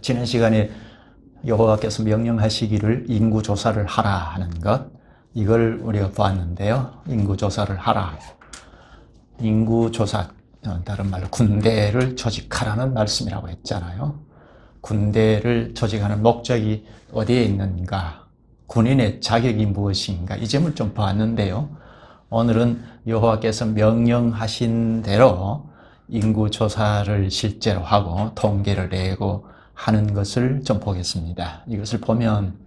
지난 시간에 여호와께서 명령하시기를 인구조사를 하라 하는 것, 이걸 우리가 보았는데요. 인구조사를 하라. 인구조사, 다른 말로 군대를 조직하라는 말씀이라고 했잖아요. 군대를 조직하는 목적이 어디에 있는가? 군인의 자격이 무엇인가? 이 점을 좀 보았는데요. 오늘은 여호와께서 명령하신 대로 인구조사를 실제로 하고 통계를 내고 하는 것을 좀 보겠습니다. 이것을 보면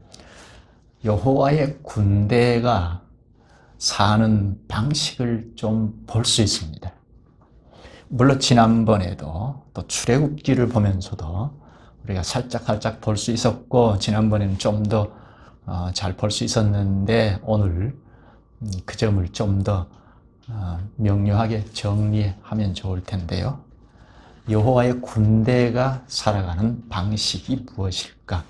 여호와의 군대가 사는 방식을 좀 볼 수 있습니다. 물론 지난번에도 또 출애굽기를 보면서도 우리가 살짝 볼 수 있었고, 지난번에는 좀 더 잘 볼 수 있었는데, 오늘 그 점을 좀 더 명료하게 정리하면 좋을 텐데요. 여호와의 군대가 살아가는 방식이 무엇일까?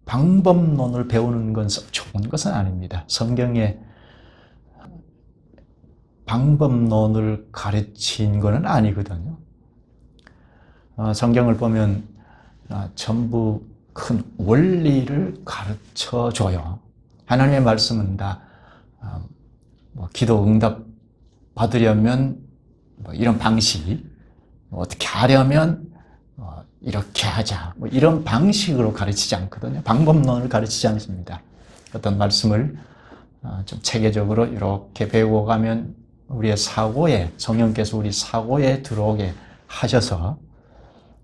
방법론을 배우는 건 좋은 것은 아닙니다. 성경에 방법론을 가르친 것은 아니거든요. 성경을 보면 전부 큰 원리를 가르쳐 줘요. 하나님의 말씀은 다 기도 응답 받으려면 이런 방식, 어떻게 하려면 이렇게 하자, 이런 방식으로 가르치지 않거든요. 방법론을 가르치지 않습니다. 어떤 말씀을 좀 체계적으로 이렇게 배우고 가면 우리의 사고에, 성령께서 우리 사고에 들어오게 하셔서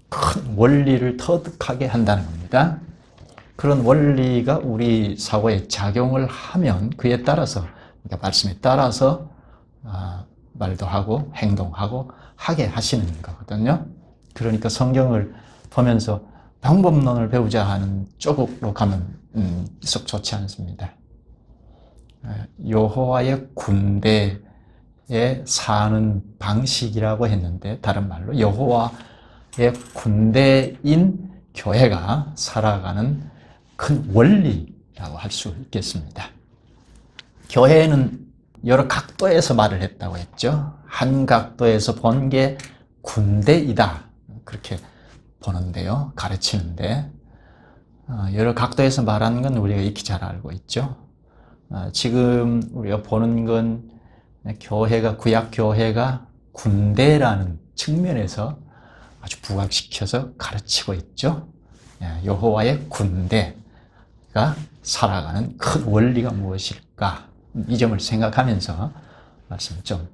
큰 원리를 터득하게 한다는 겁니다. 그런 원리가 우리 사고에 작용을 하면 그에 따라서, 그러니까 말씀에 따라서 말도 하고 행동하고 하게 하시는 거거든요. 그러니까 성경을 보면서 방법론을 배우자 하는 쪽으로 가면 썩 좋지 않습니다. 여호와의 군대에 사는 방식이라고 했는데, 다른 말로 여호와의 군대인 교회가 살아가는 큰 원리라고 할 수 있겠습니다. 교회는 여러 각도에서 말을 했다고 했죠. 한 각도에서 본 게 군대이다, 그렇게 보는데요, 가르치는데, 여러 각도에서 말하는 건 우리가 익히 잘 알고 있죠. 지금 우리가 보는 건 교회가, 구약 교회가 군대라는 측면에서 아주 부각시켜서 가르치고 있죠. 여호와의 군대가 살아가는 큰 원리가 무엇일까? 이 점을 생각하면서 말씀을 좀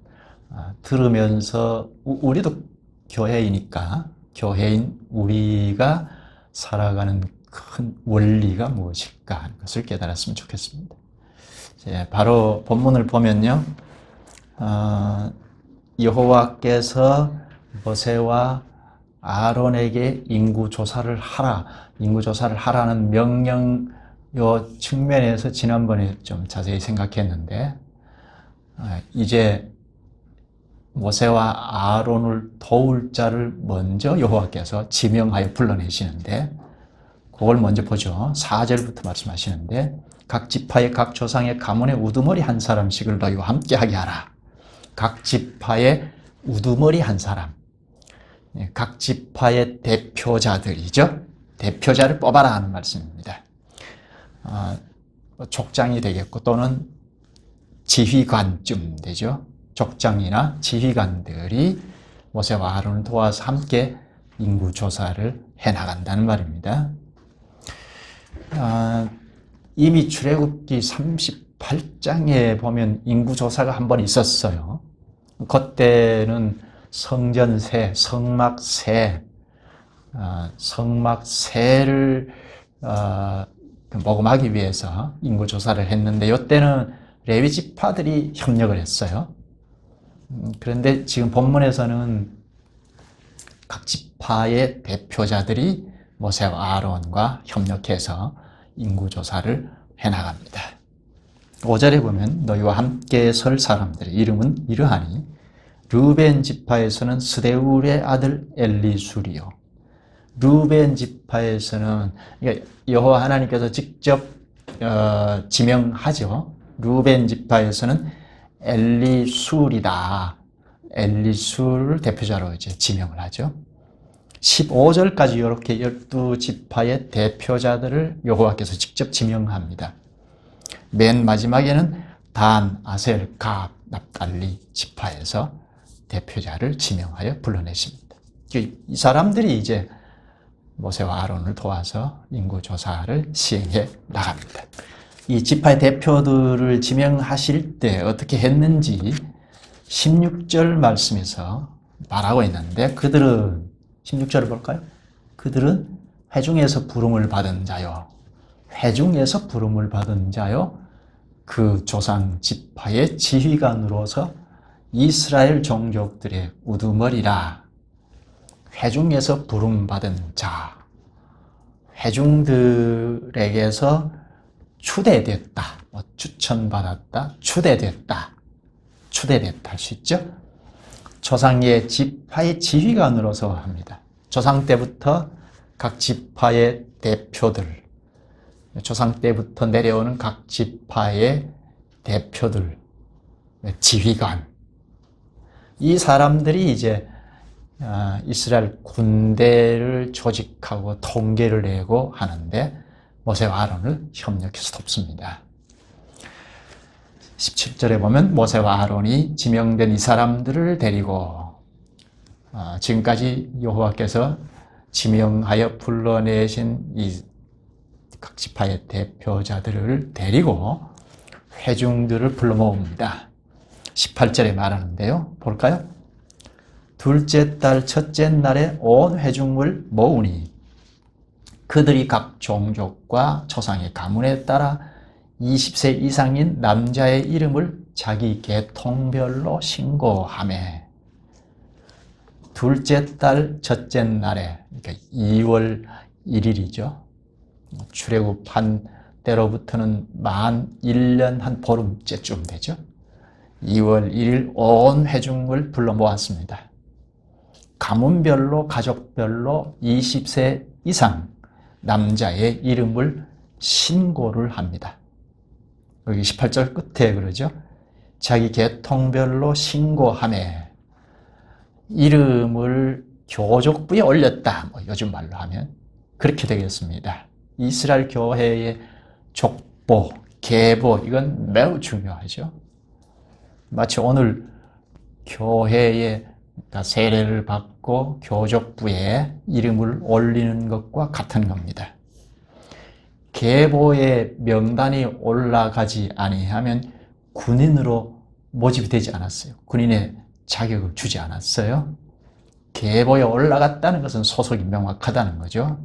들으면서, 우리도 교회이니까 교회인 우리가 살아가는 큰 원리가 무엇일까 하는 것을 깨달았으면 좋겠습니다. 바로 본문을 보면요, 여호와께서 모세와 아론에게 인구조사를 하라는 명령, 요 측면에서 지난번에 좀 자세히 생각했는데, 이제 모세와 아론을 도울 자를 먼저 여호와께서 지명하여 불러내시는데, 그걸 먼저 보죠. 4절부터 말씀하시는데, 각 지파의 각 조상의 가문의 우두머리 한 사람씩을 너희와 함께하게 하라. 각 지파의 우두머리 한 사람, 각 지파의 대표자들이죠. 대표자를 뽑아라 하는 말씀입니다. 족장이 되겠고, 또는 지휘관쯤 되죠. 족장이나 지휘관들이 모세와 아론을 도와서 함께 인구조사를 해나간다는 말입니다. 이미 출애굽기 38장에 보면 인구조사가 한 번 있었어요. 그때는 성전세, 성막세를 모금하기 위해서 인구조사를 했는데, 이때는 레위 지파들이 협력을 했어요. 그런데 지금 본문에서는 각 지파의 대표자들이 모세와 아론과 협력해서 인구조사를 해나갑니다. 5절에 보면 너희와 함께 설 사람들의 이름은 이러하니, 르벤 지파에서는 스데울의 아들 엘리술이요. 르벤 지파에서는, 그러니까 여호와 하나님께서 직접 지명하죠. 르벤 지파에서는 엘리술이다. 엘리수를 대표자로 이제 지명을 하죠. 15절까지 이렇게 12지파의 대표자들을 여호와께서 직접 지명합니다. 맨 마지막에는 단, 아셀, 갓, 납달리 지파에서 대표자를 지명하여 불러내십니다. 이 사람들이 이제 모세와 아론을 도와서 인구조사를 시행해 나갑니다. 이 지파의 대표들을 지명하실 때 어떻게 했는지 16절 말씀에서 말하고 있는데, 그들은 16절을 볼까요? 그들은 회중에서 부름을 받은 자요. 회중에서 부름을 받은 자요. 그 조상 지파의 지휘관으로서 이스라엘 종족들의 우두머리라. 회중에서 부름받은 자. 회중들에게서 추대됐다. 추천받았다. 추대됐다 할 수 있죠? 조상의 지파의 지휘관으로서 합니다. 조상 때부터 각 지파의 대표들, 조상 때부터 내려오는 각 지파의 대표들, 지휘관, 이 사람들이 이제 이스라엘 군대를 조직하고 통계를 내고 하는데 모세와 아론을 협력해서 돕습니다. 17절에 보면 모세와 아론이 지명된 이 사람들을 데리고 지금까지 여호와께서 지명하여 불러내신 이 각 지파의 대표자들을 데리고 회중들을 불러 모읍니다. 18절에 말하는데요. 볼까요? 둘째 달 첫째 날에 온 회중을 모으니 그들이 각 종족과 조상의 가문에 따라 20세 이상인 남자의 이름을 자기 계통별로 신고하매, 둘째 달 첫째 날에, 그러니까 2월 1일이죠. 출애굽한 때로부터는 만 1년 한 보름째쯤 되죠. 2월 1일 온 회중을 불러 모았습니다. 가문별로, 가족별로 20세 이상 남자의 이름을 신고를 합니다. 여기 18절 끝에 그러죠. 자기 계통별로 신고하매, 이름을 교족부에 올렸다. 요즘 말로 하면 그렇게 되겠습니다. 이스라엘 교회의 족보, 계보, 이건 매우 중요하죠. 마치 오늘 교회에 세례를 받고 교족부에 이름을 올리는 것과 같은 겁니다. 계보의 명단이 올라가지 아니하면 군인으로 모집이 되지 않았어요. 군인의 자격을 주지 않았어요. 계보에 올라갔다는 것은 소속이 명확하다는 거죠.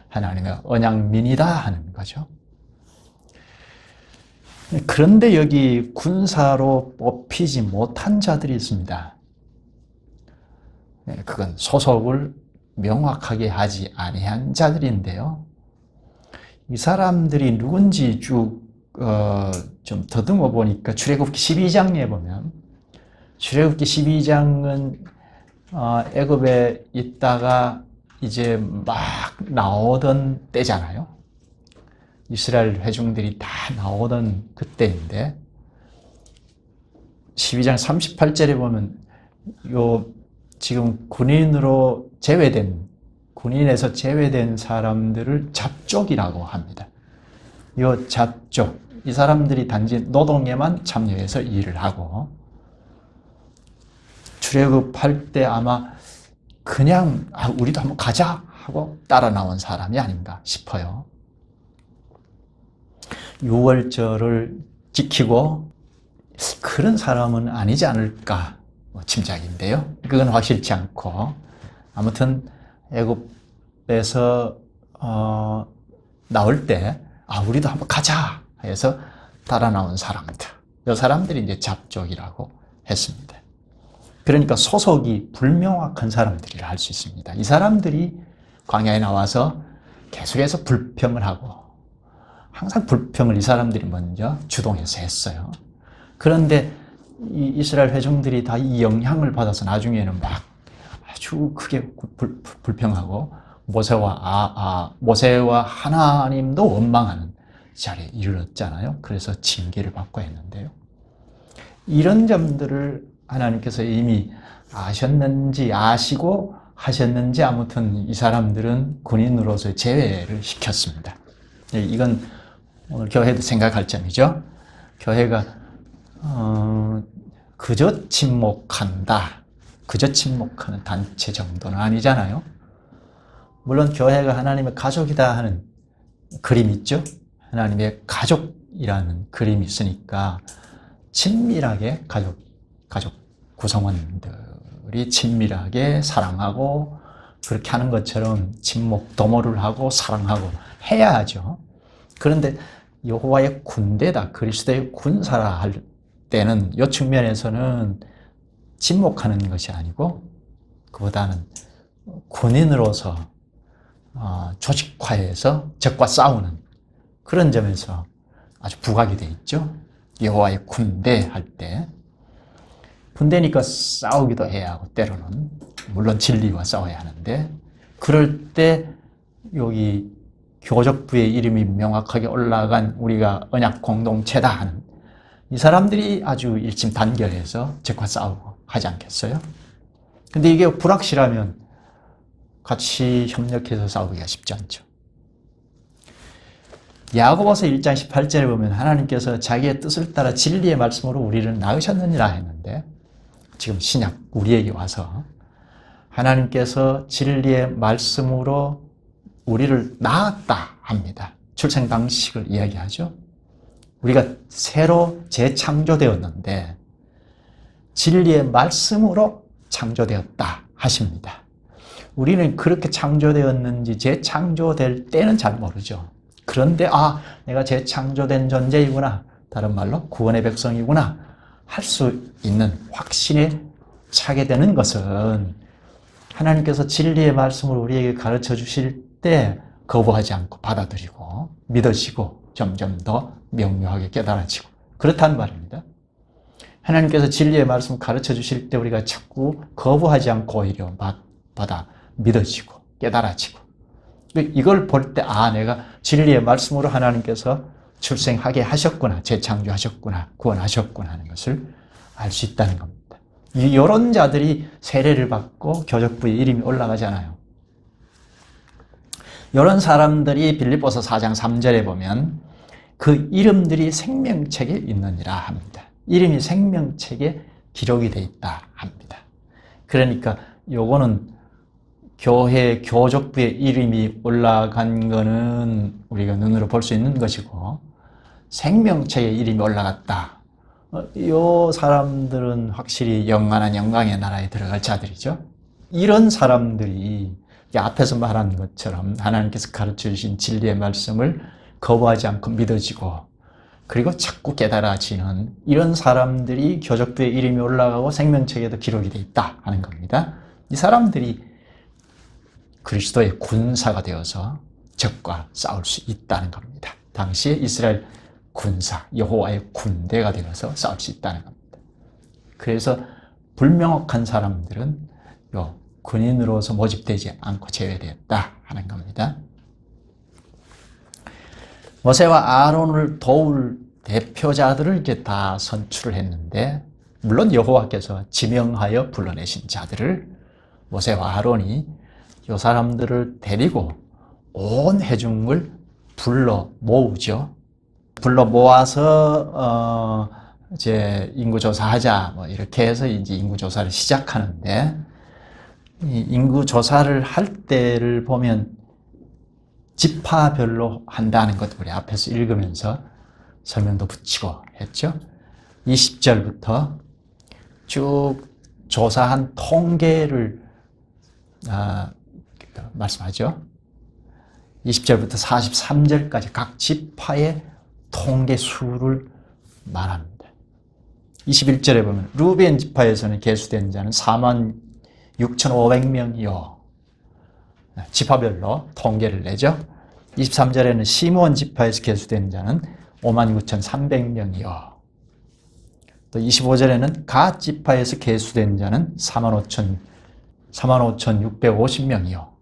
하나님의 언약민이다 하는 거죠. 그런데 여기 군사로 뽑히지 못한 자들이 있습니다. 그건 소속을 명확하게 하지 아니한 자들인데요. 이 사람들이 누군지 쭉 좀 더듬어 보니까 출애굽기 12장에 보면, 출애굽기 12장은 애굽에 있다가 이제 막 나오던 때잖아요. 이스라엘 회중들이 다 나오던 그때인데, 12장 38절에 보면 지금 군인에서 제외된 사람들을 잡족이라고 합니다. 이 잡족, 이 사람들이 단지 노동에만 참여해서 일을 하고, 출애굽할 때 아마 그냥 우리도 한번 가자 하고 따라 나온 사람이 아닌가 싶어요. 유월절을 지키고 그런 사람은 아니지 않을까 짐작인데요. 그건 확실치 않고, 아무튼 애굽에서 나올 때 우리도 한번 가자 해서 따라 나온 사람들, 이 사람들이 이제 잡족이라고 했습니다. 그러니까 소속이 불명확한 사람들이라 할 수 있습니다. 이 사람들이 광야에 나와서 계속해서 불평을 하고, 항상 불평을 이 사람들이 먼저 주동해서 했어요. 그런데 이 이스라엘 회중들이 다 이 영향을 받아서 나중에는 막 아주 크게 불평하고, 모세와 하나님도 원망하는 자리에 이르렀잖아요. 그래서 징계를 받고 했는데요. 이런 점들을 하나님께서 이미 아셨는지 아시고 하셨는지 아무튼 이 사람들은 군인으로서 제외를 시켰습니다. 이건 오늘 교회도 생각할 점이죠. 교회가 그저 침묵한다. 그저 침묵하는 단체 정도는 아니잖아요. 물론 교회가 하나님의 가족이다 하는 그림이 있죠. 하나님의 가족이라는 그림이 있으니까 친밀하게 가족 구성원들이 친밀하게 사랑하고 그렇게 하는 것처럼 친목 도모를 하고 사랑하고 해야 하죠. 그런데 여호와의 군대다, 그리스도의 군사라 할 때는 이 측면에서는 침묵하는 것이 아니고 그보다는 군인으로서 조직화해서 적과 싸우는 그런 점에서 아주 부각이 되어 있죠. 여호와의 군대 할 때 군대니까 싸우기도 해야 하고 때로는 물론 진리와 싸워야 하는데 그럴 때 여기 교적부의 이름이 명확하게 올라간 우리가 언약 공동체다 하는 이 사람들이 아주 일심단결해서 적과 싸우고 하지 않겠어요? 근데 이게 불확실하면 같이 협력해서 싸우기가 쉽지 않죠. 야고보서 1장 18절에 보면 하나님께서 자기의 뜻을 따라 진리의 말씀으로 우리를 낳으셨느니라 했는데 지금 신약 우리에게 와서 하나님께서 진리의 말씀으로 우리를 낳았다 합니다. 출생 방식을 이야기하죠. 우리가 새로 재창조되었는데 진리의 말씀으로 창조되었다 하십니다. 우리는 그렇게 창조되었는지 재창조될 때는 잘 모르죠. 그런데 내가 재창조된 존재이구나, 다른 말로 구원의 백성이구나 할 수 있는 확신에 차게 되는 것은 하나님께서 진리의 말씀을 우리에게 가르쳐 주실 때 거부하지 않고 받아들이고 믿어지고 점점 더 명료하게 깨달아지고 그렇다는 말입니다. 하나님께서 진리의 말씀을 가르쳐 주실 때 우리가 자꾸 거부하지 않고 오히려 받아 믿어지고 깨달아지고 이걸 볼 때 내가 진리의 말씀으로 하나님께서 출생하게 하셨구나, 재창조하셨구나, 구원하셨구나 하는 것을 알 수 있다는 겁니다. 이런 자들이 세례를 받고 교적부에 이름이 올라가잖아요. 이런 사람들이 빌립보서 4장 3절에 보면 그 이름들이 생명책에 있느니라 합니다. 이름이 생명책에 기록이 되어 있다 합니다. 그러니까 요거는 교회 교적부에 이름이 올라간 거는 우리가 눈으로 볼 수 있는 것이고 생명책에 이름이 올라갔다. 이 사람들은 확실히 영원한 영광의 나라에 들어갈 자들이죠. 이런 사람들이 앞에서 말한 것처럼 하나님께서 가르쳐 주신 진리의 말씀을 거부하지 않고 믿어지고 그리고 자꾸 깨달아지는 이런 사람들이 교적부에 이름이 올라가고 생명책에도 기록이 되어 있다 하는 겁니다. 이 사람들이 그리스도의 군사가 되어서 적과 싸울 수 있다는 겁니다. 당시에 이스라엘 군사, 여호와의 군대가 되어서 싸울 수 있다는 겁니다. 그래서 불명확한 사람들은 군인으로서 모집되지 않고 제외되었다 하는 겁니다. 모세와 아론을 도울 대표자들을 이제 다 선출을 했는데 물론 여호와께서 지명하여 불러내신 자들을 모세와 아론이 이 사람들을 데리고 온 회중을 불러 모으죠. 불러 모아서 이제 인구조사하자 이렇게 해서 이제 인구조사를 시작하는데 이 인구조사를 할 때를 보면 지파별로 한다는 것 우리 앞에서 읽으면서 설명도 붙이고 했죠. 20절부터 쭉 조사한 통계를 말씀하죠. 20절부터 43절까지 각 지파의 통계 수를 말합니다. 21절에 보면 루벤 지파에서는 계수된 자는 46,500명이요. 지파별로 통계를 내죠. 23절에는 시므온 지파에서 계수된 자는 59,300명이요. 또 25절에는 갓 지파에서 계수된 자는 35,650명이요.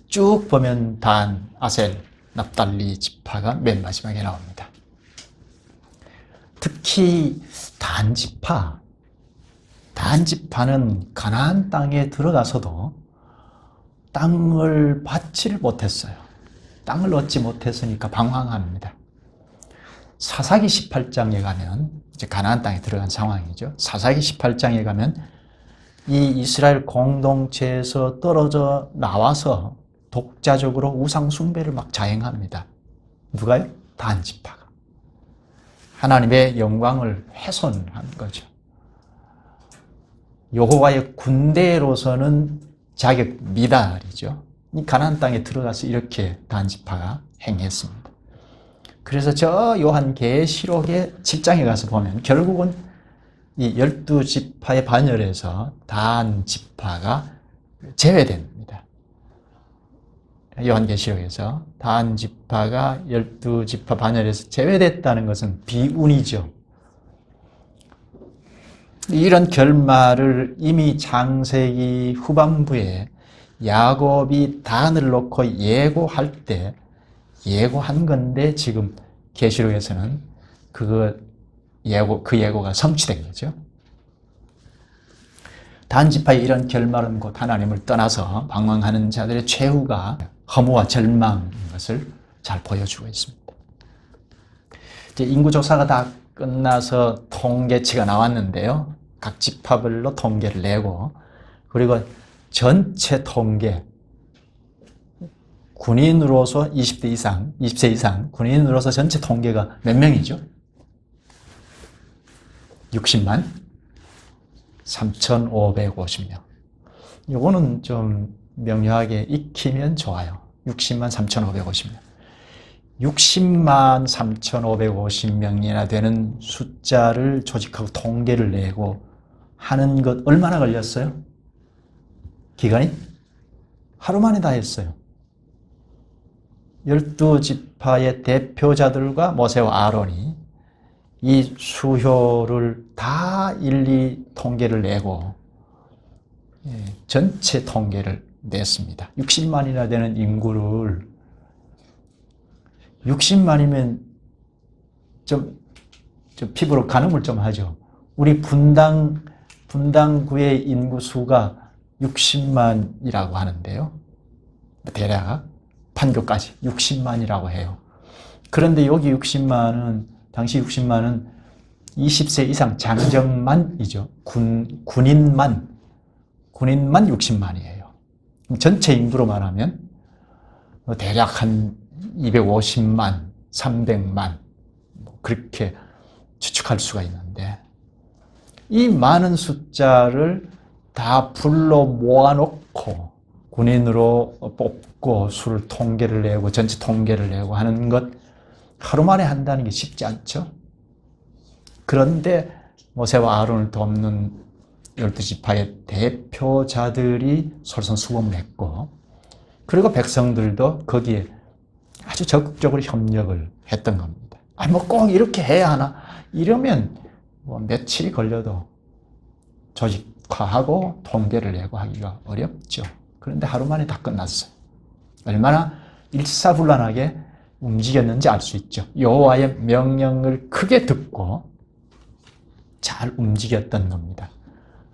쭉 보면 단, 아셀, 납달리 지파가 맨 마지막에 나옵니다. 특히 단 지파, 다한 지파는 가나안 땅에 들어가서도 땅을 받지를 못했어요. 땅을 얻지 못했으니까 방황합니다. 사사기 18장에 가면 이제 가나안 땅에 들어간 상황이죠. 사사기 18장에 가면 이 이스라엘 공동체에서 떨어져 나와서 독자적으로 우상 숭배를 막 자행합니다. 누가요? 다한 지파가. 하나님의 영광을 훼손한 거죠. 여호와의 군대로서는 자격 미달이죠. 이 가나안 땅에 들어가서 이렇게 다한 지파가 행했습니다. 그래서 저 요한계시록의 7장에 가서 보면 결국은 이 12지파의 반열에서 다한 지파가 제외됩니다. 요한계시록에서 다한 지파가 12지파 반열에서 제외됐다는 것은 비운이죠. 이런 결말을 이미 창세기 후반부에 야곱이 단을 놓고 예고할 때 예고한 건데 지금 계시록에서는 그 예고가 성취된 거죠. 단지파의 이런 결말은 곧 하나님을 떠나서 방황하는 자들의 최후가 허무와 절망인 것을 잘 보여주고 있습니다. 이제 인구조사가 다 끝나서 통계치가 나왔는데요. 각 지파별로 통계를 내고 그리고 전체 통계 군인으로서 20세 이상 군인으로서 전체 통계가 몇 명이죠? 60만 3,550명. 이거는 좀 명료하게 익히면 좋아요. 60만 3,550명. 60만 3,550명이나 되는 숫자를 조직하고 통계를 내고 하는 것 얼마나 걸렸어요? 기간이? 하루 만에 다 했어요. 12지파의 대표자들과 모세와 아론이 이 수효를 다 일일이 통계를 내고 전체 통계를 냈습니다. 60만이나 되는 인구를 60만이면 좀 피부로 가늠을 좀 하죠. 우리 분당구의 인구수가 60만이라고 하는데요. 대략 판교까지 60만이라고 해요. 그런데 여기 60만은 당시 60만은 20세 이상 장정만이죠. 군인만 60만이에요. 전체 인구로 말하면 대략 한 250만, 300만 그렇게 추측할 수가 있는데 이 많은 숫자를 다 불러 모아놓고 군인으로 뽑고 수 통계를 내고 전체 통계를 내고 하는 것 하루 만에 한다는 게 쉽지 않죠. 그런데 모세와 아론을 돕는 12지파의 대표자들이 솔선수범을 했고 그리고 백성들도 거기에 아주 적극적으로 협력을 했던 겁니다. 뭐 꼭 이렇게 해야 하나? 이러면 뭐 며칠이 걸려도 조직화하고 통계를 내고 하기가 어렵죠. 그런데 하루 만에 다 끝났어요. 얼마나 일사불란하게 움직였는지 알 수 있죠. 여호와의 명령을 크게 듣고 잘 움직였던 겁니다.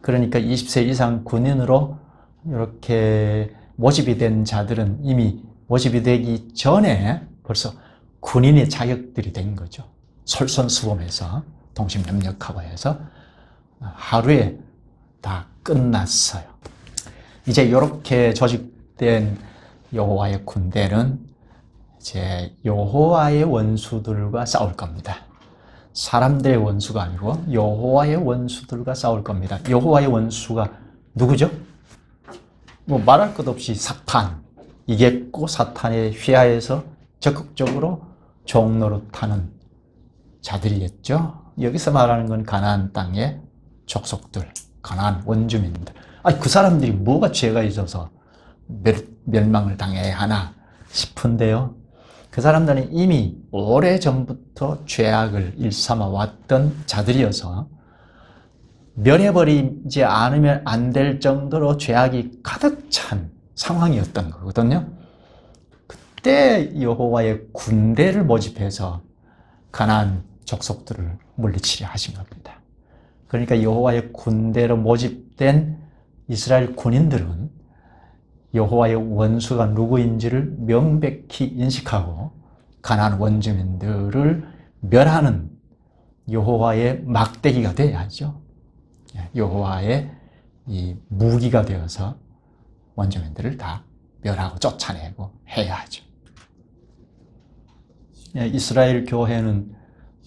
그러니까 20세 이상 군인으로 이렇게 모집이 된 자들은 이미 모집이 되기 전에 벌써 군인의 자격들이 된 거죠. 솔선수범해서 동심협력하고 해서 하루에 다 끝났어요. 이제 이렇게 조직된 여호와의 군대는 이제 여호와의 원수들과 싸울 겁니다. 사람들의 원수가 아니고 여호와의 원수들과 싸울 겁니다. 여호와의 원수가 누구죠? 뭐 말할 것 없이 사탄이겠고 사탄에 휘하여서 적극적으로 종노릇하는 자들이겠죠. 여기서 말하는 건 가나안 땅의 족속들, 가나안 원주민들. 그 사람들이 뭐가 죄가 있어서 멸망을 당해야 하나 싶은데요. 그 사람들은 이미 오래전부터 죄악을 일삼아 왔던 자들이어서 면해버리지 않으면 안 될 정도로 죄악이 가득 찬 상황이었던 거거든요. 그때 여호와의 군대를 모집해서 가나안 족속들을 물리치려 하신 겁니다. 그러니까 여호와의 군대로 모집된 이스라엘 군인들은 여호와의 원수가 누구인지를 명백히 인식하고 가나안 원주민들을 멸하는 여호와의 막대기가 되어야죠. 여호와의 이 무기가 되어서 원주민들을 다 멸하고 쫓아내고 해야 하죠. 이스라엘 교회는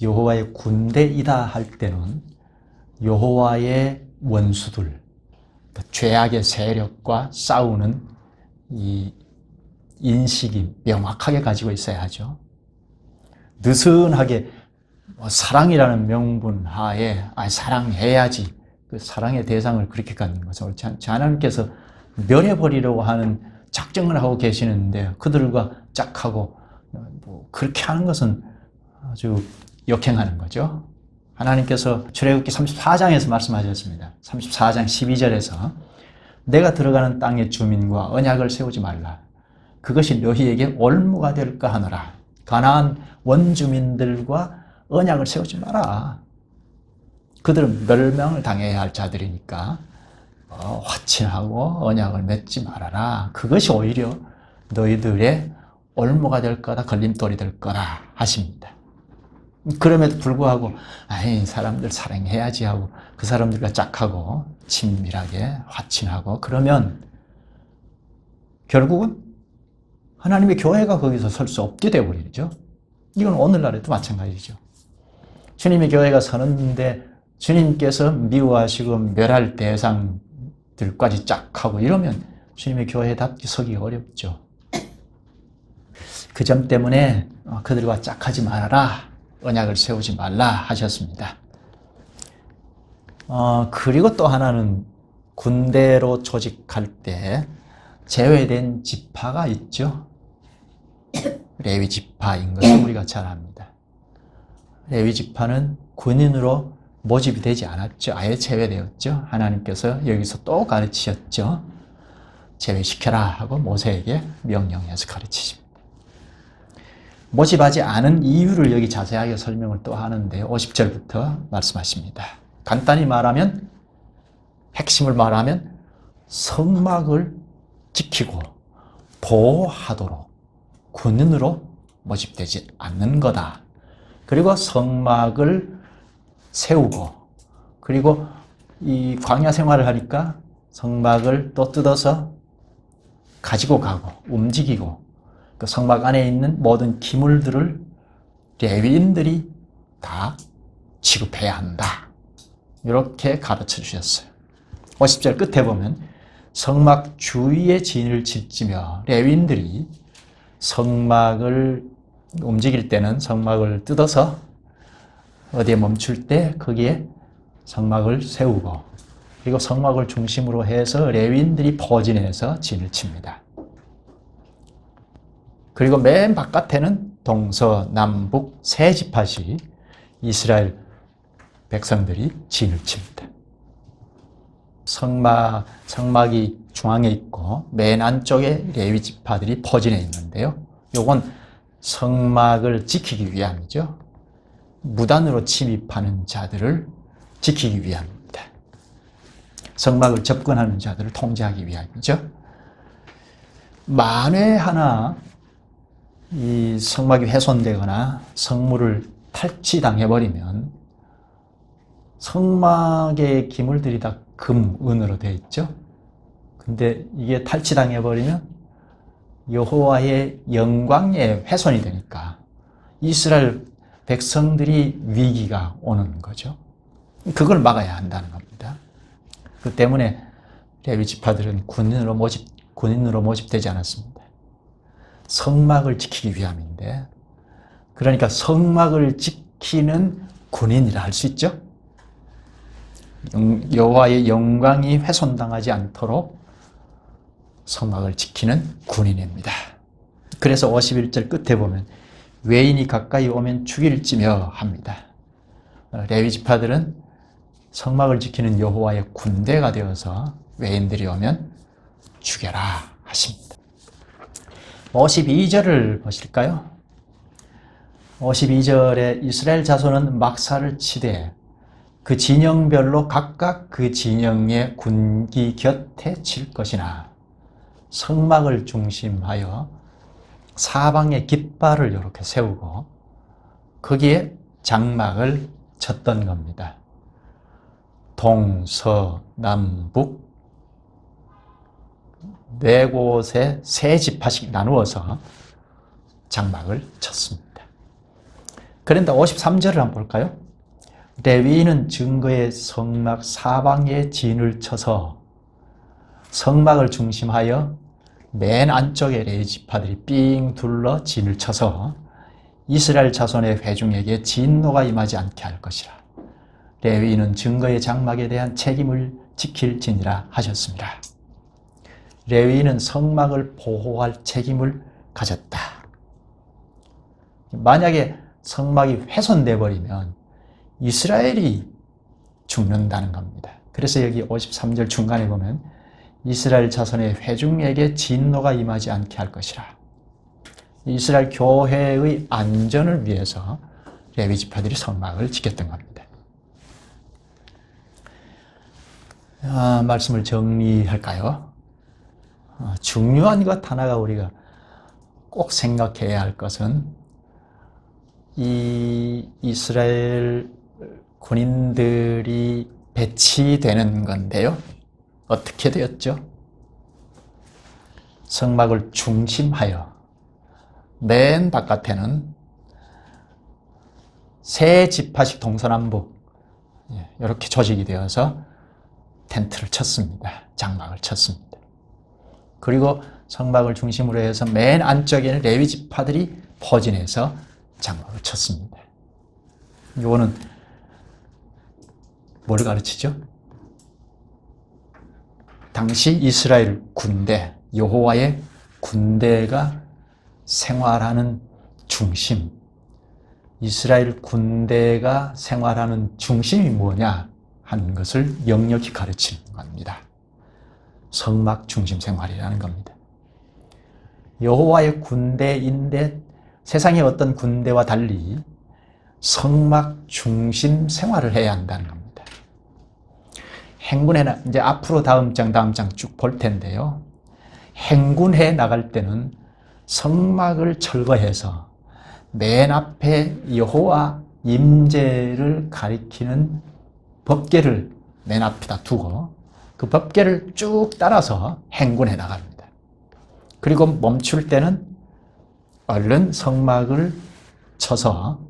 여호와의 군대이다 할 때는 여호와의 원수들, 죄악의 세력과 싸우는 이 인식이 명확하게 가지고 있어야 하죠. 느슨하게 사랑이라는 명분 하에 사랑해야지, 그 사랑의 대상을 그렇게 갖는 것은 옳지 않죠. 하나님께서 멸해버리려고 하는 작정을 하고 계시는데 그들과 짝하고 그렇게 하는 것은 아주 역행하는 거죠. 하나님께서 출애굽기 34장에서 말씀하셨습니다. 34장 12절에서 내가 들어가는 땅의 주민과 언약을 세우지 말라. 그것이 너희에게 올무가 될까 하노라. 가나안 원주민들과 언약을 세우지 마라. 그들은 멸망을 당해야 할 자들이니까 화친하고 언약을 맺지 말아라. 그것이 오히려 너희들의 올무가 될 거다, 걸림돌이 될 거라 하십니다. 그럼에도 불구하고 사람들 사랑해야지 하고 그 사람들과 짝하고 친밀하게 화친하고 그러면 결국은 하나님의 교회가 거기서 설 수 없게 되어버리죠. 이건 오늘날에도 마찬가지죠. 주님의 교회가 서는데 주님께서 미워하시고 멸할 대상들까지 짝하고 이러면 주님의 교회답게 서기 어렵죠. 그 점 때문에 그들과 짝하지 말아라, 언약을 세우지 말라 하셨습니다. 그리고 또 하나는 군대로 조직할 때 제외된 지파가 있죠. 레위 지파인 것을 우리가 잘 압니다. 레위 지파는 군인으로 모집이 되지 않았죠. 아예 제외되었죠. 하나님께서 여기서 또 가르치셨죠. 제외시켜라 하고 모세에게 명령해서 가르치십니다. 모집하지 않은 이유를 여기 자세하게 설명을 또 하는데 50절부터 말씀하십니다. 간단히 말하면, 핵심을 말하면 성막을 지키고 보호하도록 군인으로 모집되지 않는 거다. 그리고 성막을 세우고, 그리고 이 광야 생활을 하니까 성막을 또 뜯어서 가지고 가고 움직이고 그 성막 안에 있는 모든 기물들을 레위인들이 다 취급해야 한다. 이렇게 가르쳐 주셨어요. 50절 끝에 보면 성막 주위에 진을 칠지며 레위인들이 성막을 움직일 때는 성막을 뜯어서 어디에 멈출 때 거기에 성막을 세우고 그리고 성막을 중심으로 해서 레위인들이 포진해서 진을 칩니다. 그리고 맨 바깥에는 동서남북 세 지파씩 이스라엘 백성들이 진을 칩니다. 성막이 중앙에 있고 맨 안쪽에 레위 지파들이 포진해 있는데요. 요건 성막을 지키기 위함이죠. 무단으로 침입하는 자들을 지키기 위함입니다. 성막을 접근하는 자들을 통제하기 위함이죠. 만에 하나 이 성막이 훼손되거나 성물을 탈취당해버리면 성막의 기물들이 다 금, 은으로 되어 있죠. 근데 이게 탈취당해버리면 여호와의 영광에 훼손이 되니까 이스라엘 백성들이 위기가 오는 거죠. 그걸 막아야 한다는 겁니다. 그 때문에 레위 지파들은 군인으로 모집되지 않았습니다. 성막을 지키기 위함인데, 그러니까 성막을 지키는 군인이라 할 수 있죠. 여호와의 영광이 훼손당하지 않도록 성막을 지키는 군인입니다. 그래서 51절 끝에 보면 외인이 가까이 오면 죽일지며 합니다. 레위 지파들은 성막을 지키는 여호와의 군대가 되어서 외인들이 오면 죽여라 하십니다. 52절을 보실까요? 52절에 이스라엘 자손은 막사를 치되 그 진영별로 각각 그 진영의 군기 곁에 칠 것이나 성막을 중심하여 사방에 깃발을 이렇게 세우고 거기에 장막을 쳤던 겁니다. 동서남북 네 곳에 세 지파씩 나누어서 장막을 쳤습니다. 그런데 53절을 한번 볼까요? 레위인은 증거의 성막 사방에 진을 쳐서 성막을 중심하여 맨 안쪽에 레위 지파들이 삥 둘러 진을 쳐서 이스라엘 자손의 회중에게 진노가 임하지 않게 할 것이라. 레위인은 증거의 장막에 대한 책임을 지킬지니라 하셨습니다. 레위인은 성막을 보호할 책임을 가졌다. 만약에 성막이 훼손돼 버리면 이스라엘이 죽는다는 겁니다. 그래서 여기 53절 중간에 보면 이스라엘 자손의 회중에게 진노가 임하지 않게 할 것이라. 이스라엘 교회의 안전을 위해서 레위 지파들이 성막을 지켰던 겁니다. 말씀을 정리할까요? 중요한 것 하나가 우리가 꼭 생각해야 할 것은 이 이스라엘 군인들이 배치되는 건데요. 어떻게 되었죠? 성막을 중심하여 맨 바깥에는 세 지파씩 동서남북 이렇게 조직이 되어서 텐트를 쳤습니다. 장막을 쳤습니다. 그리고 성막을 중심으로 해서 맨 안쪽에는 레위 지파들이 포진해서 장막을 쳤습니다. 이거는 뭘 가르치죠? 당시 이스라엘 군대, 여호와의 군대가 생활하는 중심, 이스라엘 군대가 생활하는 중심이 뭐냐 하는 것을 역력히 가르치는 겁니다. 성막 중심 생활이라는 겁니다. 여호와의 군대인데 세상의 어떤 군대와 달리 성막 중심 생활을 해야 한다는 겁니다. 행군에 이제 앞으로 다음 장 쭉 볼 텐데요. 행군해 나갈 때는 성막을 철거해서 맨 앞에 여호와 임재를 가리키는 법궤를 맨 앞에다 두고 그 법궤를 쭉 따라서 행군해 나갑니다. 그리고 멈출 때는 얼른 성막을 쳐서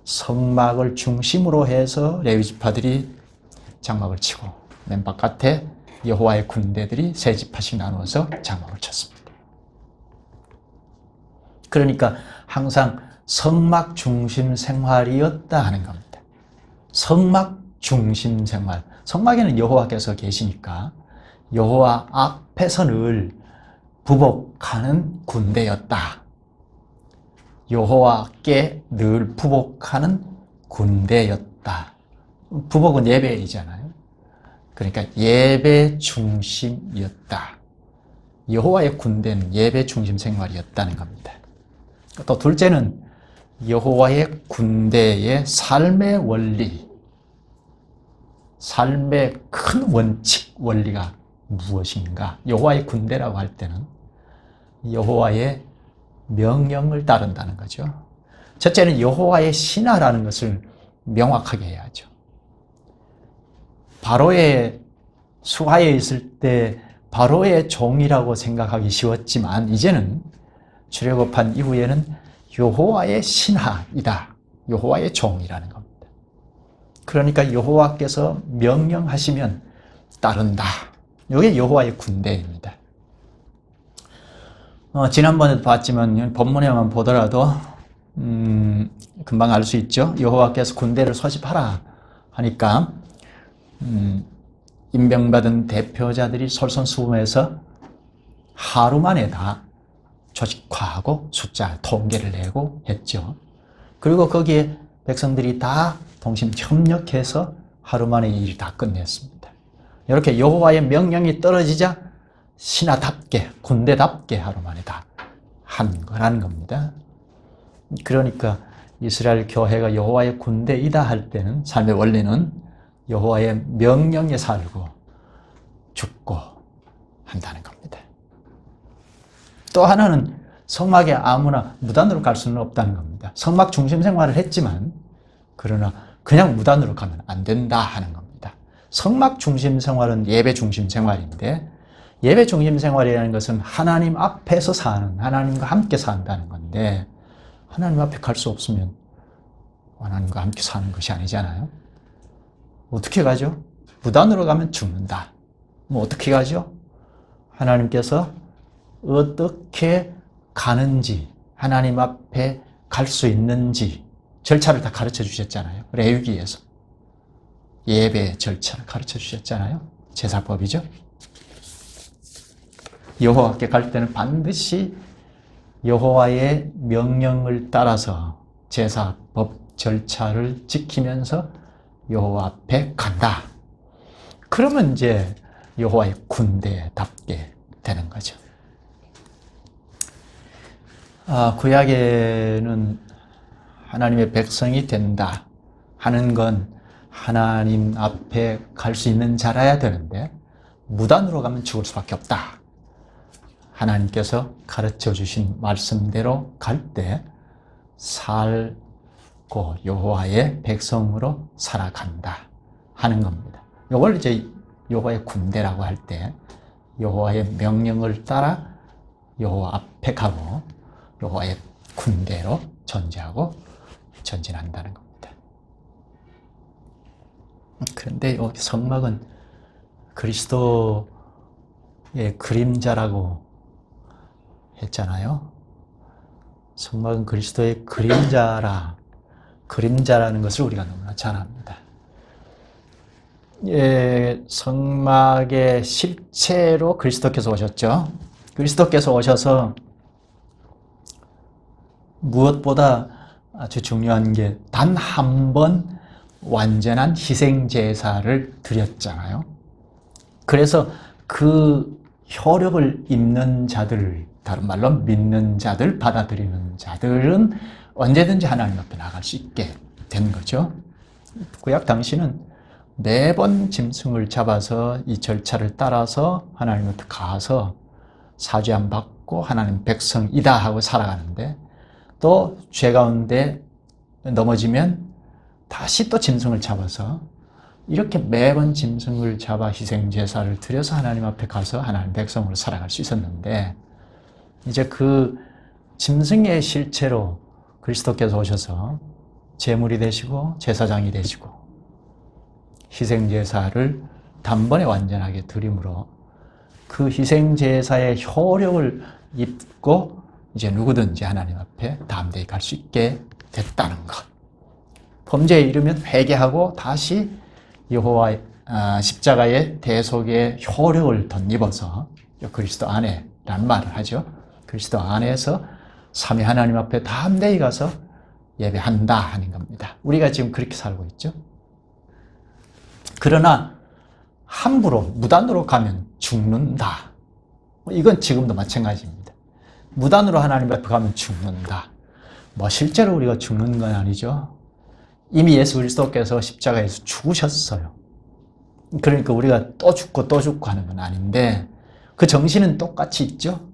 성막을 중심으로 해서 레위 지파들이 장막을 치고 맨 바깥에 여호와의 군대들이 세 지파씩 나누어서 장막을 쳤습니다. 그러니까 항상 성막 중심 생활이었다 하는 겁니다. 성막 중심 생활. 성막에는 여호와께서 계시니까 여호와 앞에서 늘 부복하는 군대였다. 여호와께 늘 부복하는 군대였다. 부복은 예배이잖아요. 그러니까 예배 중심이었다. 여호와의 군대는 예배 중심 생활이었다는 겁니다. 또 둘째는 여호와의 군대의 삶의 원리, 삶의 큰 원칙, 원리가 무엇인가? 여호와의 군대라고 할 때는 여호와의 명령을 따른다는 거죠. 첫째는 여호와의 신하라는 것을 명확하게 해야죠. 바로의 수하에 있을 때 바로의 종이라고 생각하기 쉬웠지만 이제는 출애굽한 이후에는 여호와의 신하이다. 여호와의 종이라는 겁니다. 그러니까 여호와께서 명령하시면 따른다. 이게 여호와의 군대입니다. 지난번에도 봤지만 본문에만 보더라도 금방 알 수 있죠. 여호와께서 군대를 소집하라 하니까 임명받은 대표자들이 솔선수범해서 하루 만에 다 조직화하고 숫자 통계를 내고 했죠. 그리고 거기에 백성들이 다 동심 협력해서 하루 만에 이 일을 다 끝냈습니다. 이렇게 여호와의 명령이 떨어지자 신하답게 군대답게 하루 만에 다 한 거라는 겁니다. 그러니까 이스라엘 교회가 여호와의 군대이다 할 때는 삶의 원리는 여호와의 명령에 살고 죽고 한다는 겁니다. 또 하나는 성막에 아무나 무단으로 갈 수는 없다는 겁니다. 성막 중심 생활을 했지만 그러나 그냥 무단으로 가면 안 된다 하는 겁니다. 성막 중심 생활은 예배 중심 생활인데 예배 중심 생활이라는 것은 하나님 앞에서 사는, 하나님과 함께 산다는 건데 하나님 앞에 갈 수 없으면 하나님과 함께 사는 것이 아니잖아요. 어떻게 가죠? 무단으로 가면 죽는다. 뭐 어떻게 가죠? 하나님께서 어떻게 가는지, 하나님 앞에 갈 수 있는지 절차를 다 가르쳐 주셨잖아요. 레위기에서 예배 절차를 가르쳐 주셨잖아요. 제사법이죠. 여호와께 갈 때는 반드시 여호와의 명령을 따라서 제사법 절차를 지키면서 여호와 앞에 간다. 그러면 이제 여호와의 군대답게 되는 거죠. 구약에는 하나님의 백성이 된다 하는 건 하나님 앞에 갈 수 있는 자라야 되는데 무단으로 가면 죽을 수밖에 없다. 하나님께서 가르쳐 주신 말씀대로 갈 때 살고 여호와의 백성으로 살아간다 하는 겁니다. 이걸 이제 여호와의 군대라고 할 때 여호와의 명령을 따라 여호와 앞에 가고 여호와의 군대로 존재하고 전진한다는 겁니다. 그런데 여기 성막은 그리스도의 그림자라고 했잖아요. 성막은 그리스도의 그림자라는 것을 우리가 너무나 잘 압니다. 성막의 실체로 그리스도께서 오셨죠. 그리스도께서 오셔서 무엇보다 아주 중요한 게 단 한 번 완전한 희생 제사를 드렸잖아요. 그래서 그 효력을 입는 자들, 다른 말로 믿는 자들, 받아들이는 자들은 언제든지 하나님 앞에 나갈 수 있게 된 거죠. 구약 당시는 매번 짐승을 잡아서 이 절차를 따라서 하나님 앞에 가서 사죄함 받고 하나님 백성이다 하고 살아가는데 또 죄 가운데 넘어지면 다시 또 짐승을 잡아서 이렇게 매번 짐승을 잡아 희생 제사를 드려서 하나님 앞에 가서 하나님 백성으로 살아갈 수 있었는데 이제 그 짐승의 실체로 그리스도께서 오셔서 제물이 되시고 제사장이 되시고 희생 제사를 단번에 완전하게 드림으로 그 희생 제사의 효력을 입고 이제 누구든지 하나님 앞에 담대히 갈 수 있게 됐다는 것. 범죄에 이르면 회개하고 다시 여호와의 십자가의 대속의 효력을 덧입어서 그리스도 안에라는 말을 하죠. 그리스도 안에서 삼위 하나님 앞에 담대히 가서 예배한다 하는 겁니다. 우리가 지금 그렇게 살고 있죠. 그러나 함부로 무단으로 가면 죽는다. 이건 지금도 마찬가지입니다. 무단으로 하나님 앞에 가면 죽는다. 실제로 우리가 죽는 건 아니죠. 이미 예수 그리스도께서 십자가에서 죽으셨어요. 그러니까 우리가 또 죽고 하는 건 아닌데 그 정신은 똑같이 있죠.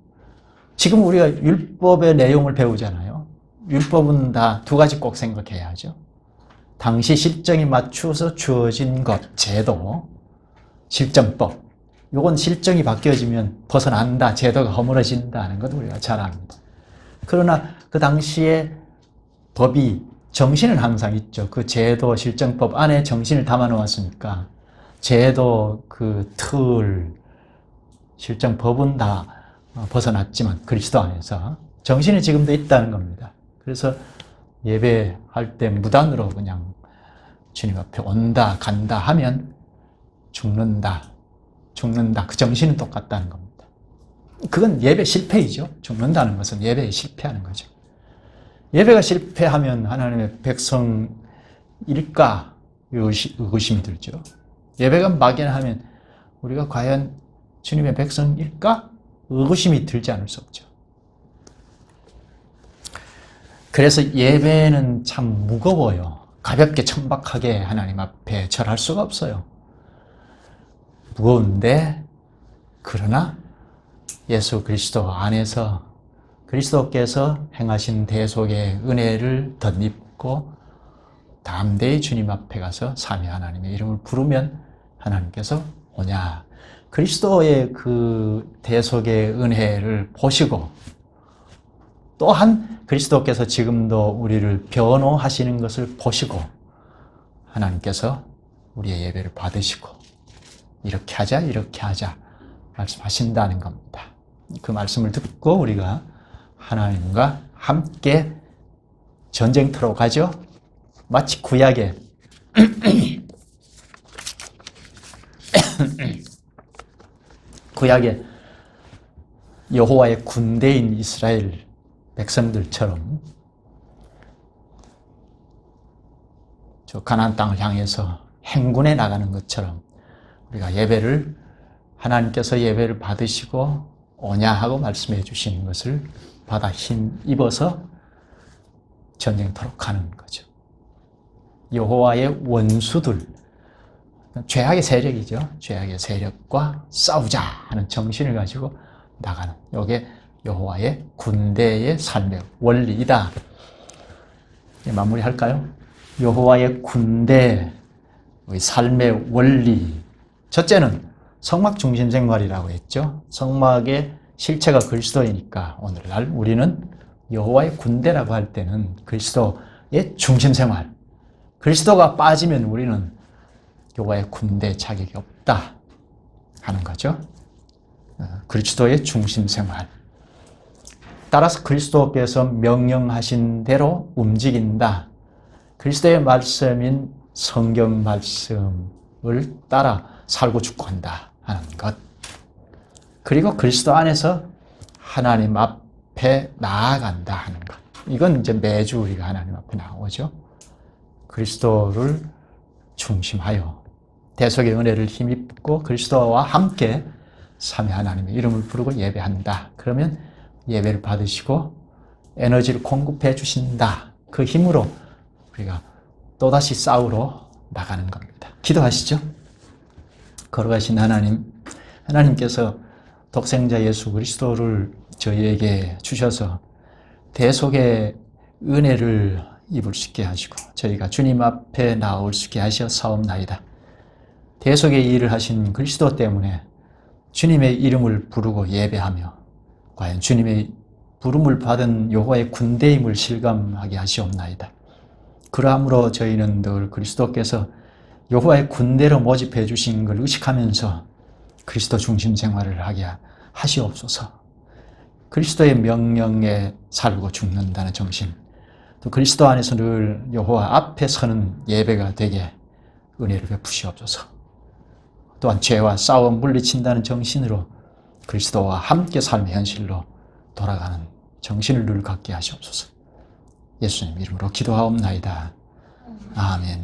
지금 우리가 율법의 내용을 배우잖아요. 율법은 다 두 가지 꼭 생각해야 하죠. 당시 실정에 맞추어서 주어진 것, 제도, 실정법. 요건 실정이 바뀌어지면 벗어난다, 제도가 허물어진다는 것 우리가 잘 압니다. 그러나 그 당시에 법이 정신은 항상 있죠. 그 제도, 실정법 안에 정신을 담아 놓았으니까 제도, 그 틀, 실정법은 다 벗어났지만 그리스도 안에서 정신이 지금도 있다는 겁니다. 그래서 예배할 때 무단으로 그냥 주님 앞에 온다, 간다 하면 죽는다. 그 정신은 똑같다는 겁니다. 그건 예배 실패이죠. 죽는다는 것은 예배에 실패하는 거죠. 예배가 실패하면 하나님의 백성일까 의구심이 들죠. 예배가 막연하면 우리가 과연 주님의 백성일까 의구심이 들지 않을 수 없죠. 그래서 예배는 참 무거워요. 가볍게 천박하게 하나님 앞에 절할 수가 없어요. 무거운데 그러나 예수 그리스도 안에서 그리스도께서 행하신 대속의 은혜를 덧입고 담대히 주님 앞에 가서 삼위 하나님의 이름을 부르면 하나님께서 오냐. 그리스도의 그 대속의 은혜를 보시고 또한 그리스도께서 지금도 우리를 변호하시는 것을 보시고 하나님께서 우리의 예배를 받으시고 이렇게 하자 말씀하신다는 겁니다. 그 말씀을 듣고 우리가 하나님과 함께 전쟁터로 가죠. 마치 구약에 여호와의 군대인 이스라엘 백성들처럼 저 가나안 땅을 향해서 행군해 나가는 것처럼 우리가 예배를 하나님께서 예배를 받으시고 오냐 하고 말씀해 주시는 것을 받아 힘입어서 전쟁터로 가는 거죠. 여호와의 원수들, 죄악의 세력이죠. 죄악의 세력과 싸우자 하는 정신을 가지고 나가는, 이게 여호와의 군대의 삶의 원리이다. 마무리할까요? 여호와의 군대의 삶의 원리. 첫째는 성막 중심 생활이라고 했죠. 성막의 실체가 그리스도이니까 오늘날 우리는 여호와의 군대라고 할 때는 그리스도의 중심 생활. 그리스도가 빠지면 우리는 여호와의 군대의 자격이 없다 하는 거죠. 그리스도의 중심 생활. 따라서 그리스도께서 명령하신 대로 움직인다. 그리스도의 말씀인 성경 말씀을 따라 살고 죽고 한다 하는 것. 그리고 그리스도 안에서 하나님 앞에 나아간다 하는 것. 이건 이제 매주 우리가 하나님 앞에 나오죠. 그리스도를 중심하여 대속의 은혜를 힘입고 그리스도와 함께 삼위 하나님의 이름을 부르고 예배한다. 그러면 예배를 받으시고 에너지를 공급해 주신다. 그 힘으로 우리가 또다시 싸우러 나가는 겁니다. 기도하시죠. 걸어가신 하나님께서 독생자 예수 그리스도를 저희에게 주셔서 대속의 은혜를 입을 수 있게 하시고 저희가 주님 앞에 나올 수 있게 하셨사옵나이다. 대속의 일을 하신 그리스도 때문에 주님의 이름을 부르고 예배하며 과연 주님의 부름을 받은 여호와의 군대임을 실감하게 하시옵나이다. 그러함으로 저희는 늘 그리스도께서 여호와의 군대로 모집해 주신 걸 의식하면서 그리스도 중심 생활을 하게 하시옵소서. 그리스도의 명령에 살고 죽는다는 정신, 또 그리스도 안에서 늘 여호와 앞에 서는 예배가 되게 은혜를 베푸시옵소서. 또한 죄와 싸워 물리친다는 정신으로 그리스도와 함께 삶의 현실로 돌아가는 정신을 늘 갖게 하시옵소서. 예수님 이름으로 기도하옵나이다. 아멘.